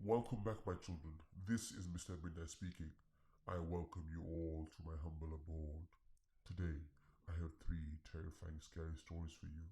Welcome back, my children. This is Mr. Midnight speaking. I welcome you all to my humble abode. Today, I have three terrifying, scary stories for you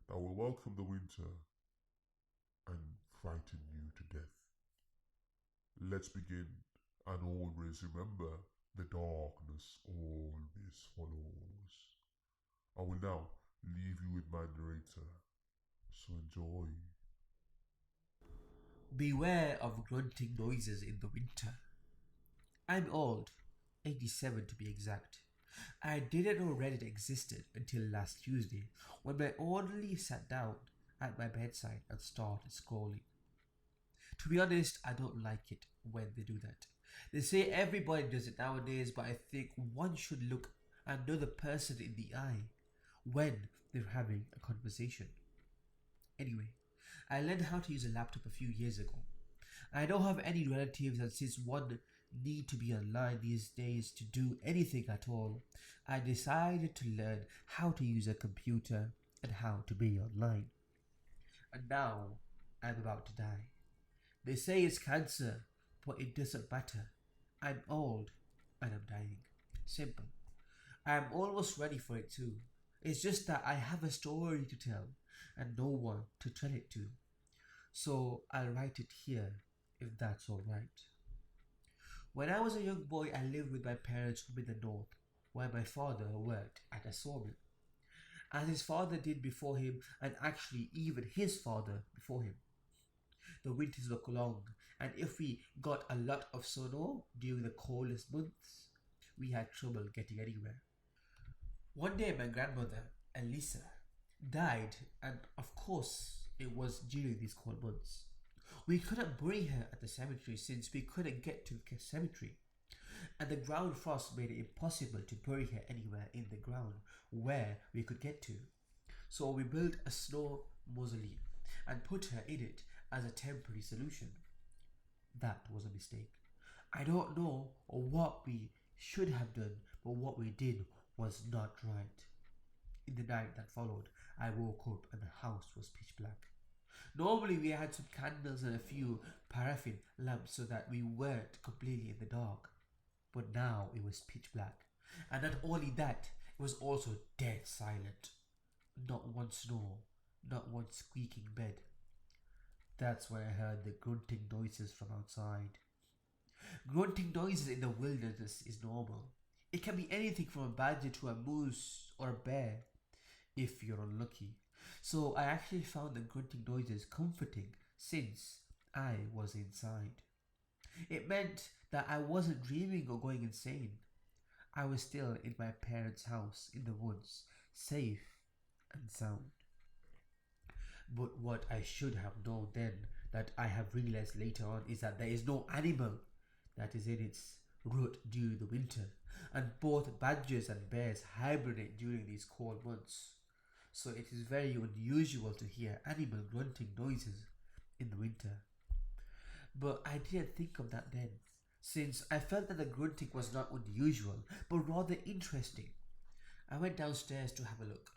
that will welcome the winter and frighten you to death. Let's begin, and always remember the darkness always follows. I will now leave you with my narrator, so enjoy. Beware of grunting noises in the winter. I'm old, 87 to be exact. I didn't know Reddit existed until last Tuesday when my orderly sat down at my bedside and started scrolling. To be honest, I don't like it when they do that. They say everybody does it nowadays, but I think one should look another person in the eye when they're having a conversation. Anyway, I learned how to use a laptop a few years ago. I don't have any relatives, and since one need to be online these days to do anything at all, I decided to learn how to use a computer and how to be online. And now I'm about to die. They say it's cancer, but it doesn't matter. I'm old and I'm dying. Simple. I'm almost ready for it too. It's just that I have a story to tell and no one to tell it to. So I'll write it here if that's alright. When I was a young boy, I lived with my parents home in the north, where my father worked at a sawmill, as his father did before him, and actually even his father before him. The winters were long, and if we got a lot of snow during the coldest months, we had trouble getting anywhere. One day, my grandmother, Elisa, died, and of course, it was during these cold months. We couldn't bury her at the cemetery since we couldn't get to the cemetery, and the ground frost made it impossible to bury her anywhere in the ground where we could get to. So we built a snow mausoleum and put her in it as a temporary solution. That was a mistake. I don't know what we should have done, but what we did was not right. In the night that followed, I woke up and the house was pitch black. Normally, we had some candles and a few paraffin lamps so that we weren't completely in the dark. But now it was pitch black. And not only that, it was also dead silent. Not one snore, not one squeaking bed. That's when I heard the grunting noises from outside. Grunting noises in the wilderness is normal. It can be anything from a badger to a moose or a bear, if you're unlucky. So I actually found the grunting noises comforting since I was inside. It meant that I wasn't dreaming or going insane. I was still in my parents' house in the woods, safe and sound. But what I should have known then, that I have realized later on, is that there is no animal that is in its rut during the winter, and both badgers and bears hibernate during these cold months. So it is very unusual to hear animal grunting noises in the winter. But I didn't think of that then, since I felt that the grunting was not unusual, but rather interesting. I went downstairs to have a look.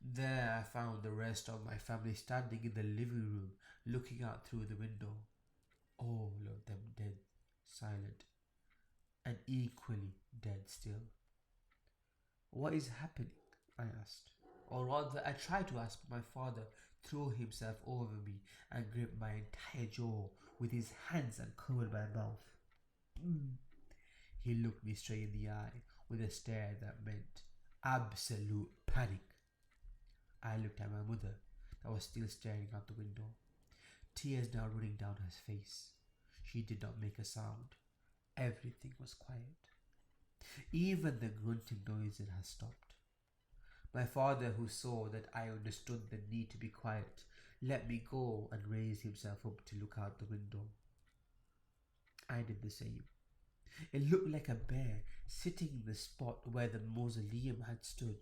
There I found the rest of my family standing in the living room, looking out through the window. All of them dead, silent, and equally dead still. What is happening? I asked. Or rather, I tried to ask, but my father threw himself over me and gripped my entire jaw with his hands and covered my mouth. He looked me straight in the eye with a stare that meant absolute panic. I looked at my mother, that was still staring out the window, tears now running down her face. She did not make a sound. Everything was quiet. Even the grunting noises had stopped. My father, who saw that I understood the need to be quiet, let me go and raised himself up to look out the window. I did the same. It looked like a bear sitting in the spot where the mausoleum had stood.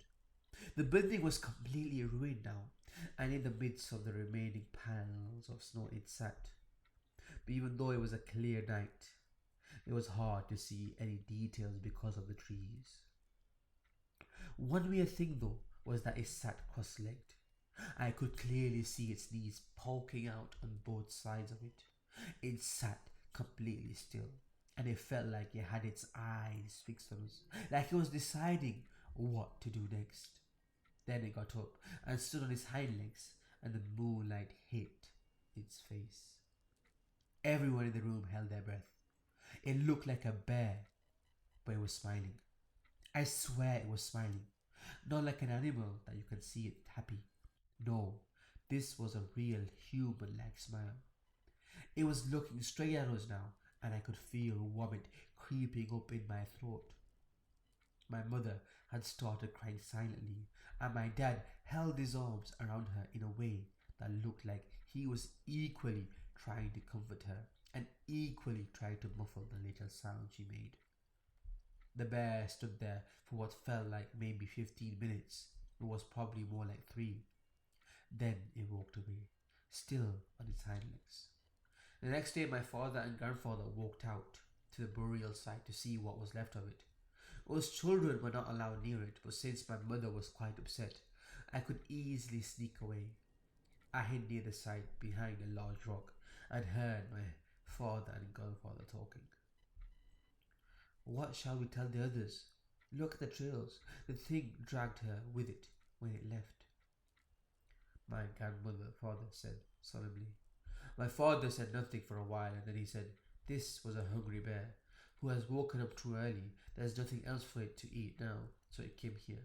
The building was completely ruined now, and in the midst of the remaining piles of snow it sat. But even though it was a clear night, it was hard to see any details because of the trees. One weird thing though was that it sat cross-legged. I could clearly see its knees poking out on both sides of it. It sat completely still, and it felt like it had its eyes fixed on us, like it was deciding what to do next. Then it got up and stood on its hind legs, and the moonlight hit its face. Everyone in the room held their breath. It looked like a bear, but it was smiling. I swear it was smiling. Not like an animal that you can see it happy. No, this was a real human like smile. It was looking straight at us now, and I could feel vomit creeping up in my throat. My mother had started crying silently, and my dad held his arms around her in a way that looked like he was equally trying to comfort her and equally trying to muffle the little sound she made. The bear stood there for what felt like maybe 15 minutes. It was probably more like 3. Then it walked away, still on its hind legs. The next day, my father and grandfather walked out to the burial site to see what was left of it. Us children were not allowed near it, but since my mother was quite upset, I could easily sneak away. I hid near the site behind a large rock and heard my father and grandfather talking. What shall we tell the others? Look at the trails. The thing dragged her with it when it left. My father said solemnly. My father said nothing for a while, and then he said, This was a hungry bear who has woken up too early. There's nothing else for it to eat now, so it came here.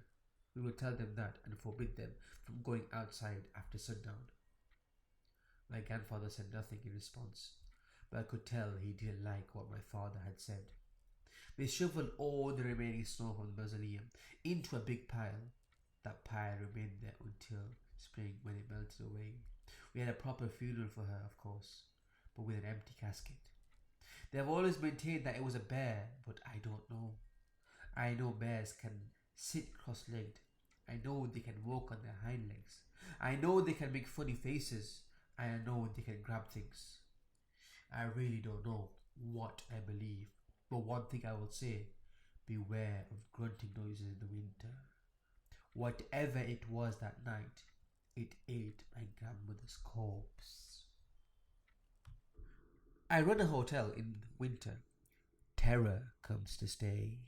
We will tell them that and forbid them from going outside after sundown. My grandfather said nothing in response, but I could tell he didn't like what my father had said. They shoveled all the remaining snow from the mausoleum into a big pile. That pile remained there until spring when it melted away. We had a proper funeral for her, of course, but with an empty casket. They have always maintained that it was a bear, but I don't know. I know bears can sit cross-legged. I know they can walk on their hind legs. I know they can make funny faces. I know they can grab things. I really don't know what I believe, but one thing I will say, beware of grunting noises in the winter. Whatever it was that night, it ate my grandmother's corpse. I run a hotel in winter. Terror comes to stay.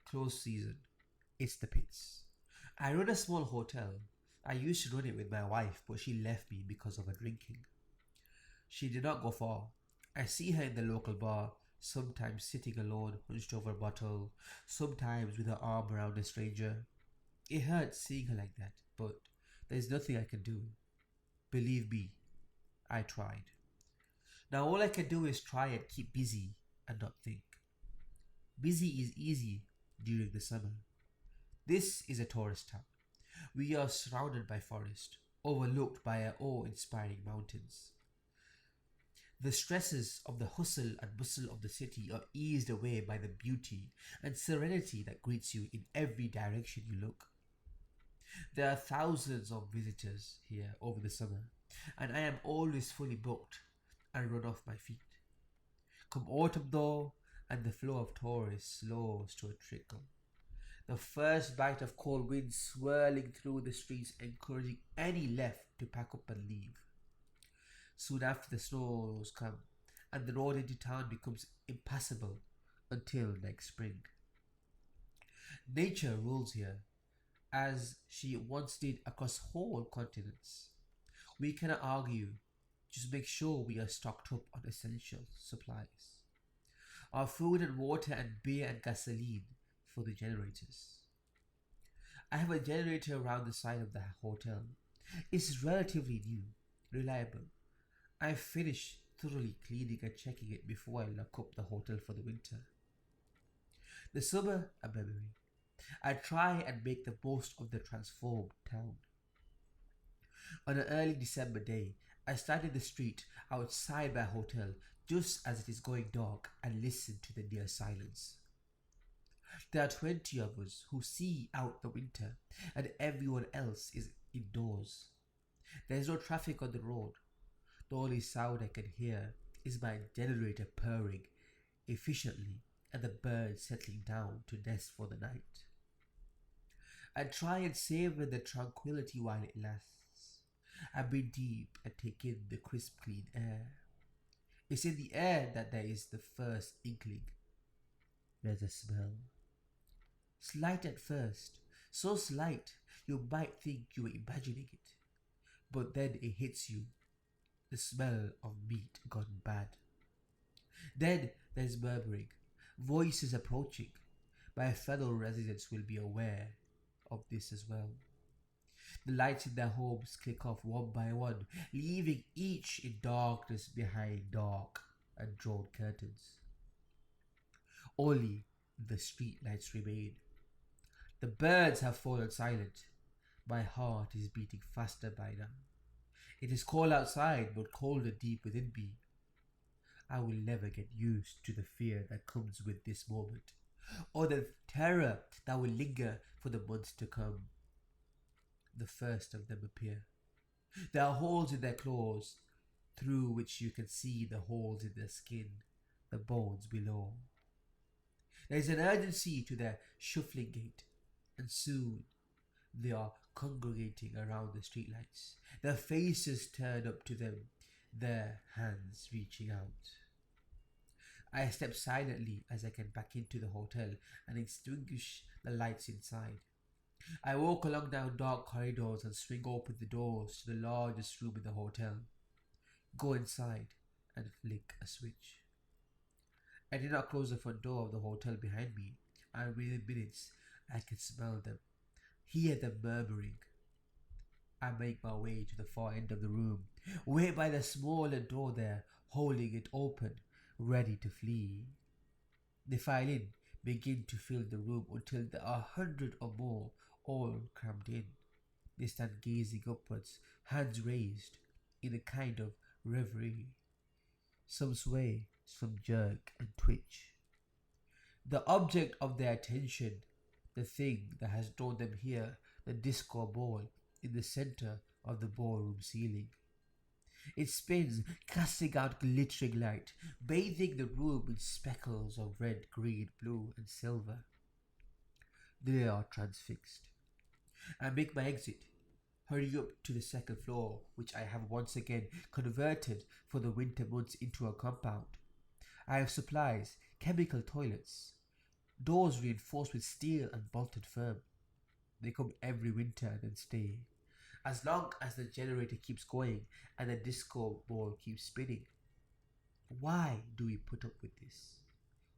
Close season. It's the pits. I run a small hotel. I used to run it with my wife, but she left me because of her drinking. She did not go far. I see her in the local bar, sometimes sitting alone, hunched over a bottle, sometimes with her arm around a stranger. It hurts seeing her like that, but there's nothing I can do. Believe me, I tried. Now all I can do is try and keep busy and not think. Busy is easy during the summer. This is a tourist town. We are surrounded by forest, overlooked by our awe-inspiring mountains. The stresses of the hustle and bustle of the city are eased away by the beauty and serenity that greets you in every direction you look. There are thousands of visitors here over the summer, and I am always fully booked and run off my feet. Come autumn though, and the flow of tourists slows to a trickle. The first bite of cold wind swirling through the streets, encouraging any left to pack up and leave. Soon after, the snows come, and the road into town becomes impassable until next spring. Nature rules here, as she once did across whole continents. We cannot argue, just make sure we are stocked up on essential supplies. Our food and water and beer and gasoline for the generators. I have a generator around the side of the hotel. It's relatively new, reliable. I finish thoroughly cleaning and checking it before I lock up the hotel for the winter. The summer, a memory. I try and make the most of the transformed town. On an early December day, I stand in the street outside my hotel just as it is going dark and listen to the near silence. There are 20 of us who see out the winter, and everyone else is indoors. There is no traffic on the road. The only sound I can hear is my generator purring efficiently and the birds settling down to nest for the night. I try and savor the tranquility while it lasts. I breathe deep and take in the crisp, clean air. It's in the air that there is the first inkling. There's a smell. Slight at first, so slight you might think you were imagining it. But then it hits you, the smell of meat gone bad. Then there's murmuring, voices approaching. My fellow residents will be aware of this as well. The lights in their homes click off one by one, leaving each in darkness behind dark and drawn curtains. Only the street lights remain. The birds have fallen silent. My heart is beating faster by now. It is cold outside, but colder deep within me. I will never get used to the fear that comes with this moment, or the terror that will linger for the months to come. The first of them appear. There are holes in their claws, through which you can see the holes in their skin, the bones below. There is an urgency to their shuffling gait, and soon they are congregating around the streetlights, their faces turned up to them, their hands reaching out. I step silently as I get back into the hotel and extinguish the lights inside. I walk along down dark corridors and swing open the doors to the largest room in the hotel. Go inside and flick a switch. I did not close the front door of the hotel behind me, and within minutes I can smell them, hear them murmuring. I make my way to the far end of the room, wait by the smaller door there, holding it open, ready to flee. They file in, begin to fill the room until there are 100 or more, all crammed in. They stand gazing upwards, hands raised, in a kind of reverie. Some sway, some jerk and twitch. The object of their attention, the thing that has drawn them here, the disco ball in the center of the ballroom ceiling. It spins, casting out glittering light, bathing the room in speckles of red, green, blue, and silver. They are transfixed. I make my exit, hurry up to the second floor, which I have once again converted for the winter months into a compound. I have supplies, chemical toilets, doors reinforced with steel and bolted firm. They come every winter and then stay, as long as the generator keeps going and the disco ball keeps spinning. Why do we put up with this?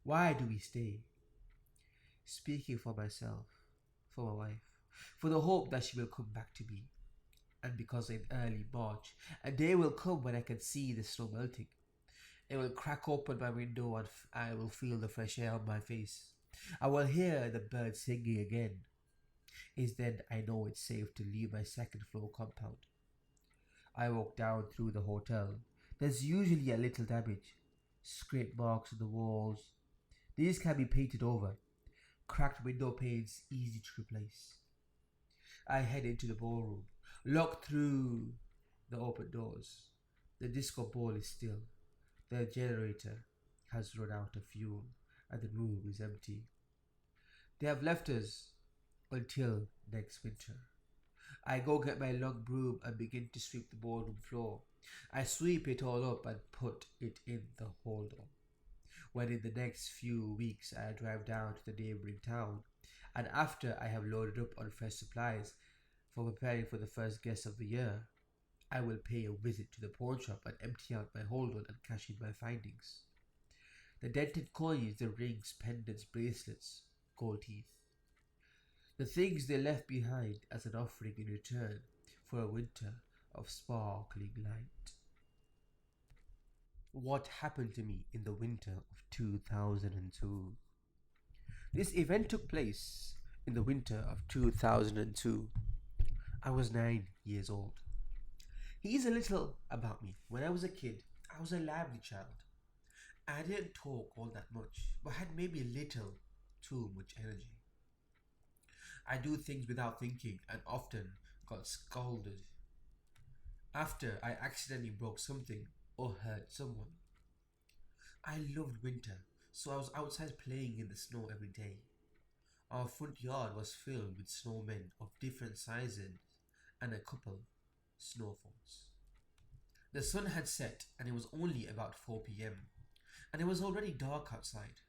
Why do we stay? Speaking for myself, for my wife, for the hope that she will come back to me, and because in early March a day will come when I can see the snow melting. It will crack open my window and I will feel the fresh air on my face. I will hear the birds singing again. Is then I know it's safe to leave my second floor compound. I walk down through the hotel. There's usually a little damage. Scrape marks on the walls. These can be painted over. Cracked window panes easy to replace. I head into the ballroom, look through the open doors. The disco ball is still. The generator has run out of fuel and the room is empty. They have left us until next winter. I go get my long broom and begin to sweep the ballroom floor. I sweep it all up and put it in the holder. When in the next few weeks I drive down to the neighboring town, and after I have loaded up on fresh supplies for preparing for the first guest of the year, I will pay a visit to the pawn shop and empty out my hold on and cash in my findings. The dented coins, the rings, pendants, bracelets, gold teeth. The things they left behind as an offering in return for a winter of sparkling light. What happened to me in the winter of 2002? This event took place in the winter of 2002. I was 9 years old. Here's a little about me. When I was a kid, I was a lively child. I didn't talk all that much, but had maybe a little too much energy. I do things without thinking and often got scolded after I accidentally broke something or hurt someone. I loved winter, so I was outside playing in the snow every day. Our front yard was filled with snowmen of different sizes and a couple snowfalls. The sun had set and it was only about 4 p.m. and it was already dark outside.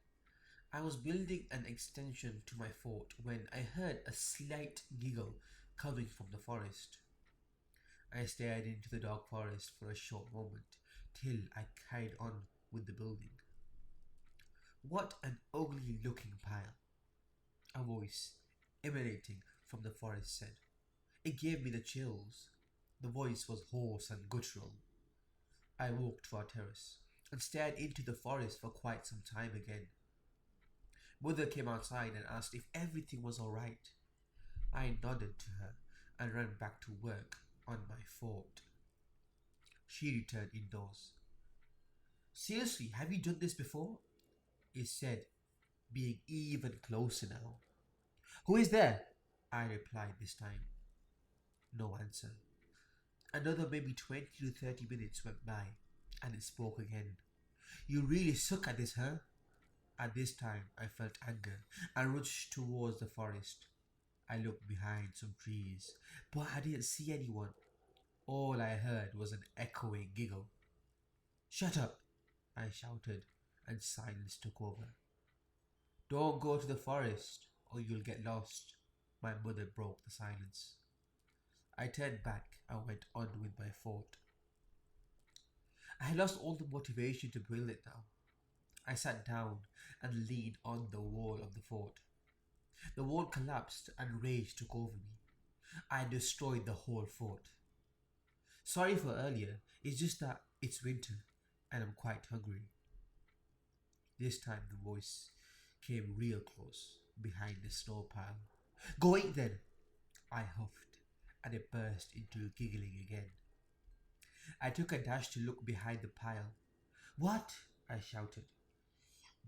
I was building an extension to my fort when I heard a slight giggle coming from the forest. I stared into the dark forest for a short moment till I carried on with the building. What an ugly looking pile, a voice emanating from the forest said. It gave me the chills. The voice was hoarse and guttural. I walked to our terrace and stared into the forest for quite some time again. Mother came outside and asked if everything was all right. I nodded to her and ran back to work on my fort. She returned indoors. Seriously, have you done this before? It said, being even closer now. Who is there? I replied this time. No answer. Another maybe 20 to 30 minutes went by, and it spoke again. You really suck at this, huh? At this time, I felt anger and rushed towards the forest. I looked behind some trees, but I didn't see anyone. All I heard was an echoing giggle. Shut up, I shouted, and silence took over. Don't go to the forest, or you'll get lost. My mother broke the silence. I turned back and went on with my fort. I had lost all the motivation to build it now. I sat down and leaned on the wall of the fort. The wall collapsed and rage took over me. I destroyed the whole fort. Sorry for earlier, it's just that it's winter and I'm quite hungry. This time the voice came real close behind the snow pile. Go eat then, I huffed, and it burst into giggling again. I took a dash to look behind the pile. What? I shouted,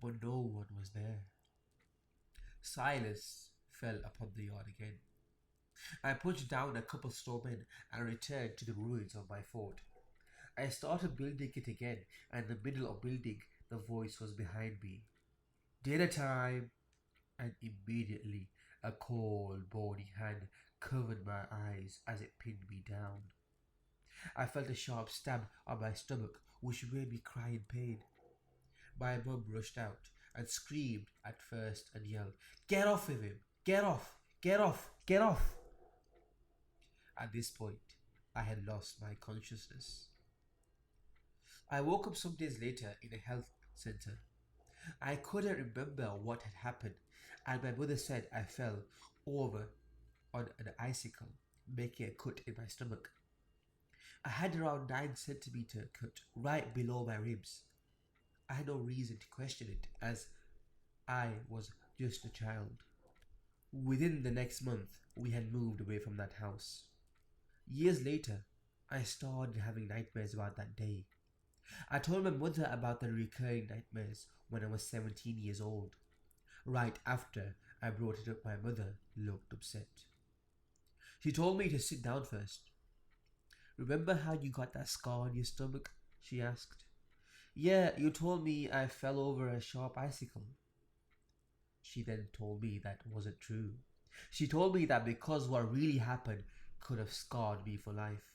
but no one was there. Silence fell upon the yard again. I punched down a couple snowmen and returned to the ruins of my fort. I started building it again, and in the middle of building, the voice was behind me. Dinner time! And immediately a cold, bony hand covered my eyes as it pinned me down. I felt a sharp stab on my stomach, which made me cry in pain. My mum rushed out and screamed at first and yelled, Get off of him! Get off! Get off! Get off! At this point, I had lost my consciousness. I woke up some days later in a health center. I couldn't remember what had happened, and my mother said I fell over on an icicle, making a cut in my stomach. I had around 9 centimeter cut right below my ribs. I had no reason to question it, as I was just a child. Within the next month, we had moved away from that house. Years later, I started having nightmares about that day. I told my mother about the recurring nightmares when I was 17 years old. Right after I brought it up, my mother looked upset. She told me to sit down first. Remember how you got that scar on your stomach? She asked. Yeah, you told me I fell over a sharp icicle. She then told me that wasn't true. She told me that because what really happened could have scarred me for life.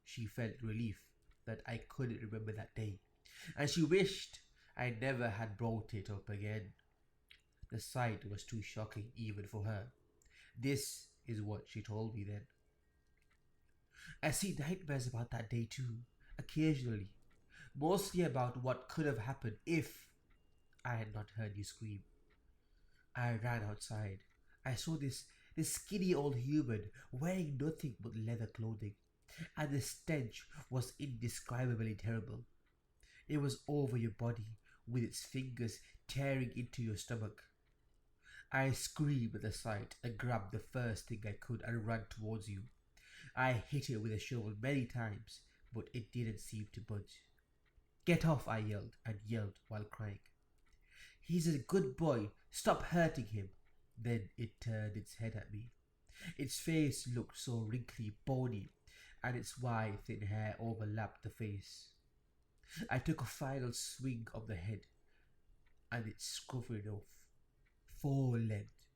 She felt relief that I couldn't remember that day, and she wished I never had brought it up again. The sight was too shocking even for her. This is what she told me then. I see nightmares about that day too, occasionally, mostly about what could have happened if I had not heard you scream. I ran outside. I saw this skinny old human wearing nothing but leather clothing, and the stench was indescribably terrible. It was over your body, with its fingers tearing into your stomach. I screamed at the sight and grabbed the first thing I could and ran towards you. I hit it with a shovel many times, but it didn't seem to budge. Get off, I yelled, and yelled while crying. He's a good boy, stop hurting him. Then it turned its head at me. Its face looked so wrinkly, bony, and its white, thin hair overlapped the face. I took a final swing of the head, and it scurried off, full length.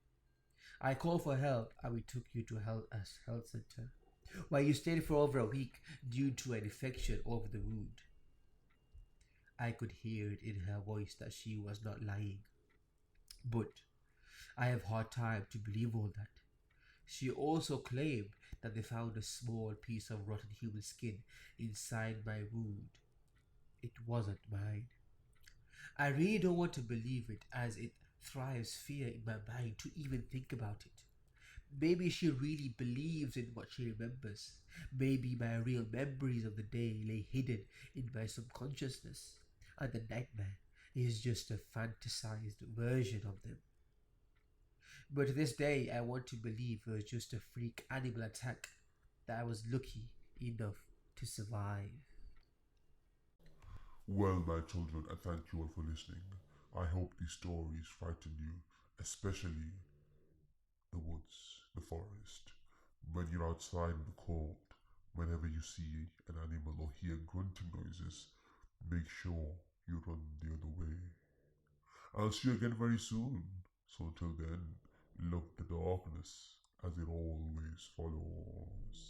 I called for help, and we took you to a health center. Why you stayed for over a week due to an infection over the wound. I could hear it in her voice that she was not lying. But I have hard time to believe all that. She also claimed that they found a small piece of rotten human skin inside my wound. It wasn't mine. I really don't want to believe it, as it thrives fear in my mind to even think about it. Maybe she really believes in what she remembers. Maybe my real memories of the day lay hidden in my subconsciousness, and the nightmare is just a fantasized version of them. But to this day, I want to believe it was just a freak animal attack that I was lucky enough to survive. Well, my children, I thank you all for listening. I hope these stories frighten you, especially the woods, the forest. When you're outside in the cold, whenever you see an animal or hear grunting noises, make sure you run the other way. I'll see you again very soon. So until then, love the darkness as it always follows.